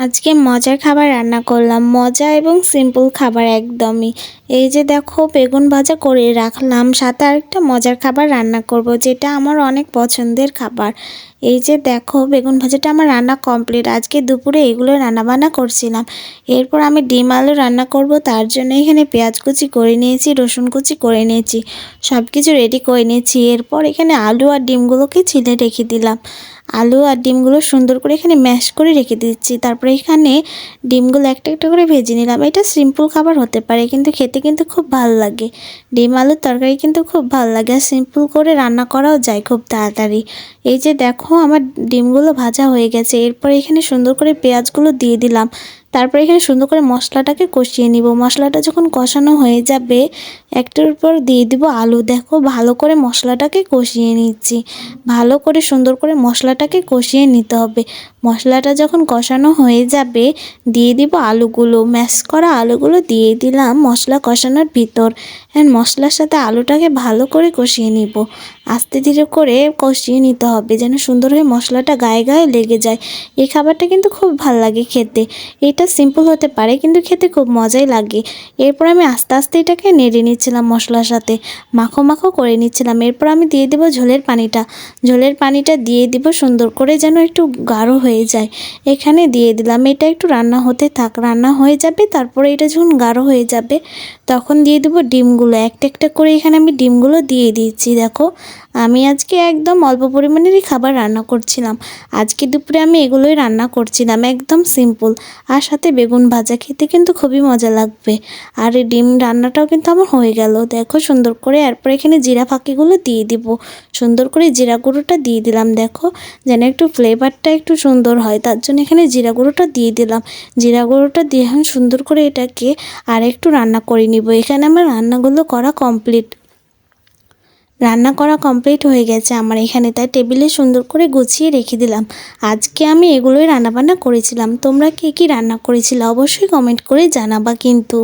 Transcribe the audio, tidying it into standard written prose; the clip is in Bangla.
আজকে মজার খাবার রান্না করলাম। মজা এবং সিম্পল খাবার একদমই। এই যে দেখো বেগুন ভাজা করে রাখলাম, সাথে আরেকটা মজার খাবার রান্না করব, যেটা আমার অনেক পছন্দের খাবার। এই যে দেখো বেগুন ভাজাটা আমার রান্না কমপ্লিট। আজকে দুপুরে এগুলো রান্নাবান্না করছিলাম। এরপর আমি ডিম আলু রান্না করব, তার জন্য এখানে পেঁয়াজ কুচি করে নিয়েছি, রসুন কুচি করে নিয়েছি, সব কিছু রেডি করে নিয়েছি। এরপর এখানে আলু আর ডিমগুলোকে ছিলে রেখে দিলাম। আলু আর ডিমগুলো সুন্দর করে এখানে ম্যাশ করে রেখে দিচ্ছি। তারপরে এখানে ডিমগুলো একটা একটা করে ভেজে নিলাম। এটা সিম্পল খাবার হতে পারে, কিন্তু খেতে কিন্তু খুব ভালো লাগে। ডিম আলুর তরকারি কিন্তু খুব ভালো লাগে, আর সিম্পল করে রান্না করাও যায় খুব তাড়াতাড়ি। এই যে দেখো আমার ডিমগুলো ভাজা হয়ে গেছে। এরপর এখানে সুন্দর করে পেঁয়াজগুলো দিয়ে দিলাম। তারপর এখানে সুন্দর করে মশলাটাকে কষিয়ে নিব। মশলাটা যখন কষানো হয়ে যাবে, একটার উপর দিয়ে দিব আলু। দেখো ভালো করে মশলাটাকে কষিয়ে নিচ্ছি। ভালো করে সুন্দর করে মশলাটাকে কষিয়ে নিতে হবে। মশলাটা যখন কষানো হয়ে যাবে, দিয়ে দিব আলুগুলো। ম্যাশ করা আলুগুলো দিয়ে দিলাম মশলা কষানোর ভিতর। মশলার সাথে আলুটাকে ভালো করে কষিয়ে নিব। আস্তে ধীরে করে কষিয়ে নিতে হবে, যেন সুন্দর হয়ে মশলাটা গায়ে গায়ে লেগে যায়। এই খাবারটা কিন্তু খুব ভালো লাগে খেতে। এটা সিম্পল হতে পারে, কিন্তু খেতে খুব মজাই লাগে। এরপর আমি আস্তে আস্তে এটাকে নেড়ে নিচ্ছিলাম, মশলার সাথে মাখো মাখো করে নিচ্ছিলাম। এরপর আমি দিয়ে দেবো ঝোলের পানিটা। ঝোলের পানিটা দিয়ে দিব সুন্দর করে, যেন একটু গাঢ় হয়ে যায়। এখানে দিয়ে দিলাম। এটা একটু রান্না হতে থাক, রান্না হয়ে যাবে। তারপরে এটা যখন গাঢ় হয়ে যাবে, তখন দিয়ে দেবো ডিমগুলো। একটা একটা করে এখানে আমি ডিমগুলো দিয়ে দিচ্ছি। দেখো আমি আজকে একদম অল্প পরিমাণেরই খাবার রান্না করছিলাম। আজকে দুপুরে আমি এগুলোই রান্না করছিলাম, একদম সিম্পল। আর সাথে বেগুন ভাজা, খেতে কিন্তু খুবই মজা লাগবে। আর এই ডিম রান্নাটাও কিন্তু আমার হয়ে গেল। দেখো সুন্দর করে। এরপর এখানে জিরা ফাঁকিগুলো দিয়ে দিব। সুন্দর করে জিরা গুঁড়োটা দিয়ে দিলাম। দেখো যেন একটু ফ্লেভারটা একটু সুন্দর হয়, তার জন্য এখানে জিরা গুঁড়োটা দিয়ে দিলাম। জিরা গুঁড়োটা দিয়ে এখন সুন্দর করে এটাকে আর একটু রান্না করে নিব। এখানে আমার রান্নাগুলো করা কমপ্লিট। রান্না করা কমপ্লিট হয়ে গেছে আমার এখানে, তাই টেবিলে সুন্দর করে গুছিয়ে রেখে দিলাম। আজকে আমি এগুলোই রান্নাবান্না করেছিলাম। তোমরা কে কী রান্না করেছিলে অবশ্যই কমেন্ট করে জানাবা কিন্তু।